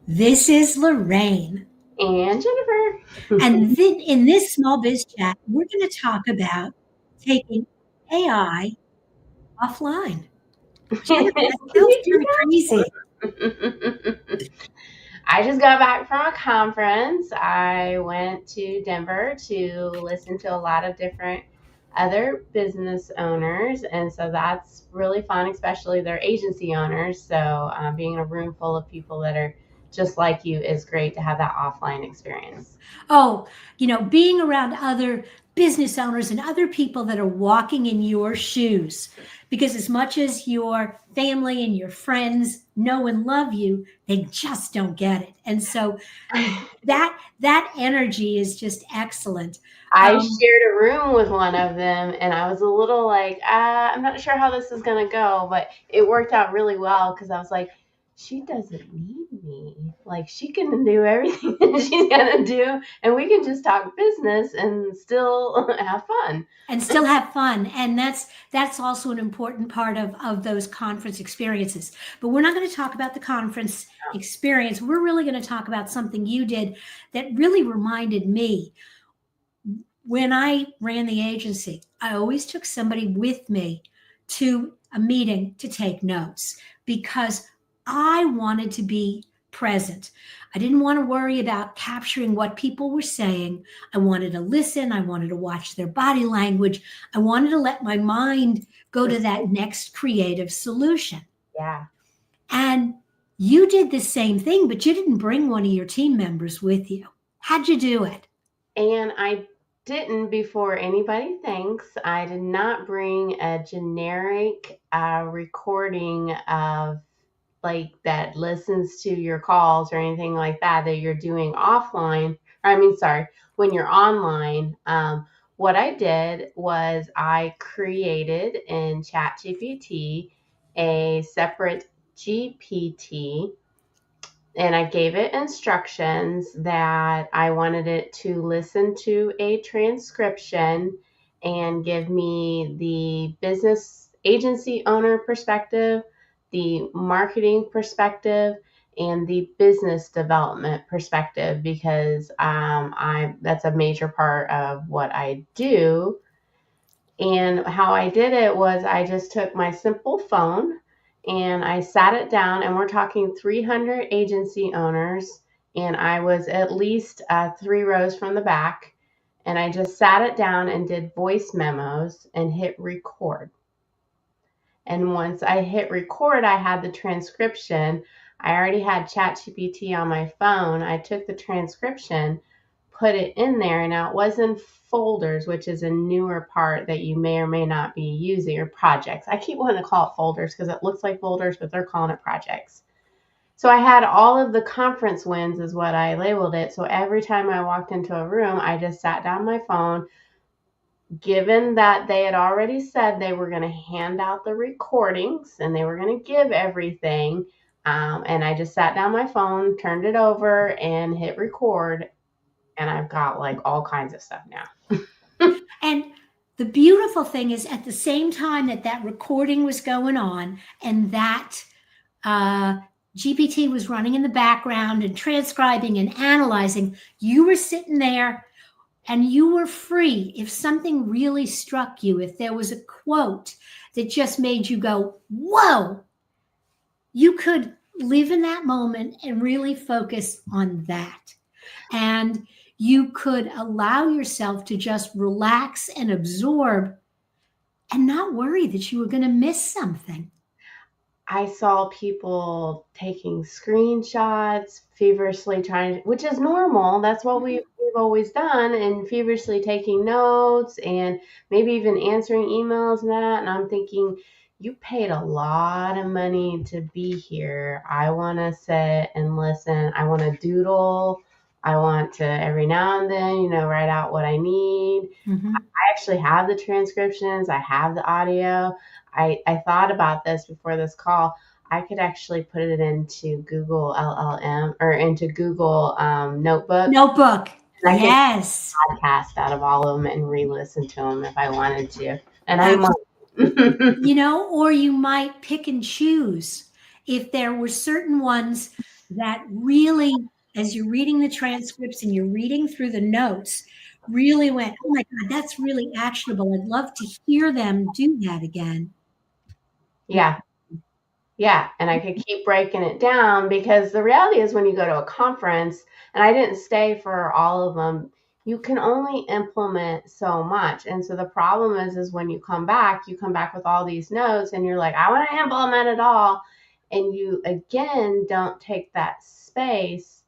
This is Lorraine. And Jennifer. And in this small biz chat, we're going to talk about taking AI offline. Can Jennifer, that sounds you do kind of crazy. that? I just got back from a conference. I went to Denver to listen to a lot of different other business owners. And so that's really fun, especially their agency owners. So being in a room full of people that are just like you is great to have that offline experience. Oh, being around other business owners and other people that are walking in your shoes. Because as much as your family and your friends know and love you, they just don't get it. And so that energy is just excellent. I Um, shared a room with one of them, and I was a little like, I'm not sure how this is going to go, but it worked out really well because I was like, she doesn't need me. Like, she can do everything that she's going to do, and we can just talk business and still have fun. and still have fun, and that's also an important part of those conference experiences. But we're not going to talk about the conference experience. We're really going to talk about something you did that really reminded me. When I ran the agency, I always took somebody with me to a meeting to take notes because I wanted to be present. I didn't want to worry about capturing what people were saying. I wanted to listen. I wanted to watch their body language. I wanted to let my mind go to that next creative solution. Yeah. And you did the same thing, but you didn't bring one of your team members with you. How'd you do it? And I didn't, before anybody thinks, I did not bring a generic recording of like that listens to your calls or anything like that you're doing offline. Or, I mean, sorry, when you're online. What I did was I created in ChatGPT a separate GPT, and I gave it instructions that I wanted it to listen to a transcription and give me the business agency owner perspective, the marketing perspective, and the business development perspective because I that's a major part of what I do. And how I did it was I just took my simple phone and I sat it down, and we're talking 300 agency owners, and I was at least 3 rows from the back. And I just sat it down and did voice memos and hit record. And once I hit record, I had the transcription. I already had ChatGPT on my phone. I took the transcription, put it in there. Now it was in folders, which is a newer part that you may or may not be using, or projects. I keep wanting to call it folders because it looks like folders, but they're calling it projects. So I had all of the conference wins is what I labeled it. So every time I walked into a room, I just sat down my phone. Given that they had already said they were going to hand out the recordings and they were going to give everything, and I just sat down my phone, turned it over, and hit record, and I've got like all kinds of stuff now. And the beautiful thing is, at the same time that recording was going on and that uh, GPT was running in the background and transcribing and analyzing, you were sitting there and you were free. If something really struck you, if there was a quote that just made you go, whoa, you could live in that moment and really focus on that. And you could allow yourself to just relax and absorb and not worry that you were going to miss something. I saw people taking screenshots, feverishly trying, which is normal. That's what we've always done, and feverishly taking notes and maybe even answering emails and that. And I'm thinking, you paid a lot of money to be here. I want to sit and listen. I want to doodle. I want to every now and then, write out what I need. Mm-hmm. I actually have the transcriptions. I have the audio. I thought about this before this call. I could actually put it into Google LLM or into Google Notebook. Notebook. And I could Yes. podcast out of all of them and re-listen to them if I wanted to. And I Absolutely. might. Or you might pick and choose. If there were certain ones that really, as you're reading the transcripts and you're reading through the notes, really went, oh my God, that's really actionable. I'd love to hear them do that again. Yeah. Yeah, and I could keep breaking it down because the reality is when you go to a conference, and I didn't stay for all of them, you can only implement so much. And so the problem is when you come back with all these notes and you're like, I want to implement it all. And you again don't take that space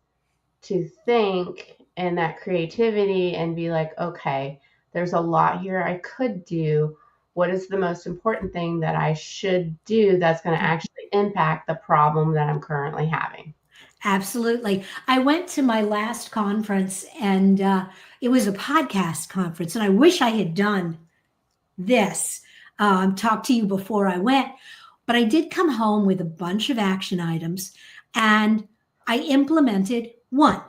to think and that creativity and be like, okay, there's a lot here I could do. What is the most important thing that I should do that's going to actually impact the problem that I'm currently having? Absolutely. I went to my last conference and it was a podcast conference, and I wish I had done this, talk to you before I went, but I did come home with a bunch of action items and I implemented one,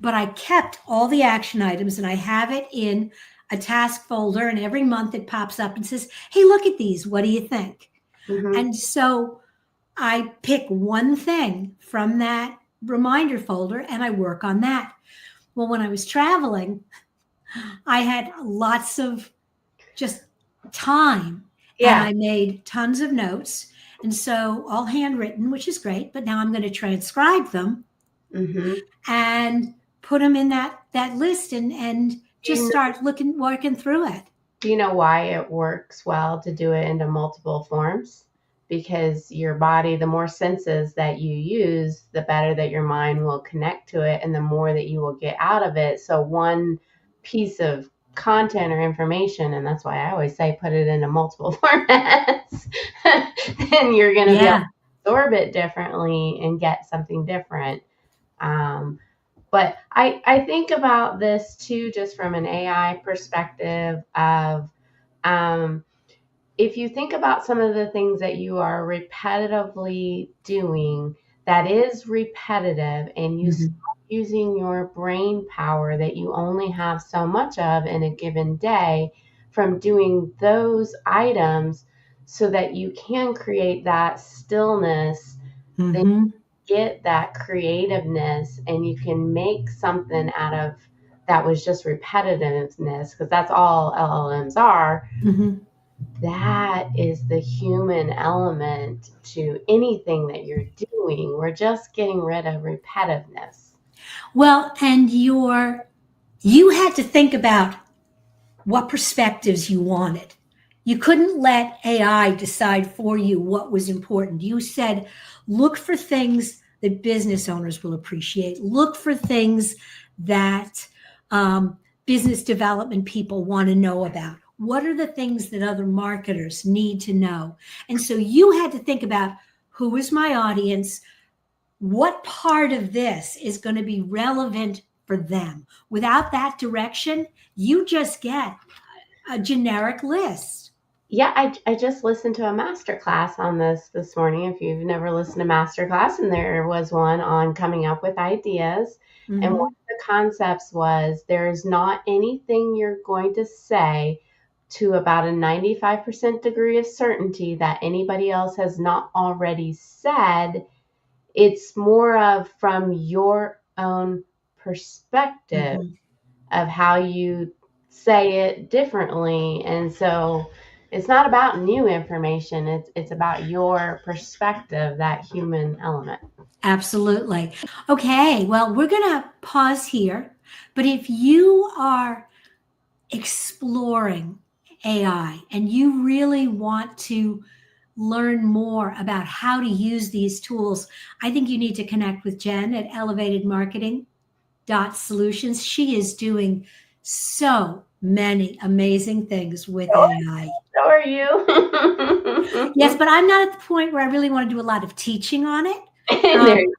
but I kept all the action items and I have it in a task folder, and every month it pops up and says, hey, look at these. What do you think? Mm-hmm. And so I pick one thing from that reminder folder and I work on that. Well, when I was traveling, I had lots of just time, Yeah. and I made tons of notes. And so all handwritten, which is great, but now I'm going to transcribe them Mm-hmm. and put them in that list and just start working through it. Do you know why it works well to do it into multiple forms? Because your body, the more senses that you use, the better that your mind will connect to it and the more that you will get out of it. So one piece of content or information, and that's why I always say put it into multiple formats, then you're going to be able to absorb it differently and get something different. But I think about this too, just from an AI perspective of if you think about some of the things that you are repetitively doing, that is repetitive, and you stop using your brain power that you only have so much of in a given day from doing those items so that you can create that stillness, then get that creativeness and you can make something out of that was just repetitiveness, because that's all LLMs are. That is the human element to anything that you're doing. We're just getting rid of repetitiveness. Well, and you had to think about what perspectives you wanted. You couldn't let AI decide for you what was important. You said, look for things that business owners will appreciate. Look for things that business development people want to know about. What are the things that other marketers need to know? And so you had to think about, who is my audience? What part of this is going to be relevant for them? Without that direction, you just get a generic list. Yeah, I just listened to a masterclass on this morning. If you've never listened to masterclass, and there was one on coming up with ideas. And one of the concepts was there's not anything you're going to say to about a 95% degree of certainty that anybody else has not already said. It's more of from your own perspective of how you say it differently. And so it's not about new information. It's about your perspective, that human element. Absolutely. Okay, well, we're going to pause here. But if you are exploring AI and you really want to learn more about how to use these tools, I think you need to connect with Jen at elevatedmarketing.solutions. She is doing so many amazing things with AI. So are you. Yes, but I'm not at the point where I really want to do a lot of teaching on it.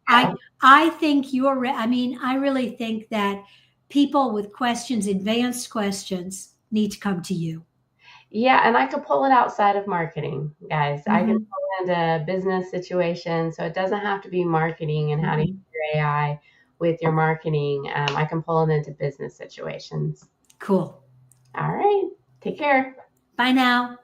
I think I really think that people with questions, advanced questions, need to come to you. Yeah, and I could pull it outside of marketing, guys. I can pull it into business situations. So it doesn't have to be marketing and how to use your AI with your marketing. I can pull it into business situations. Cool. All right. Take care. Bye now.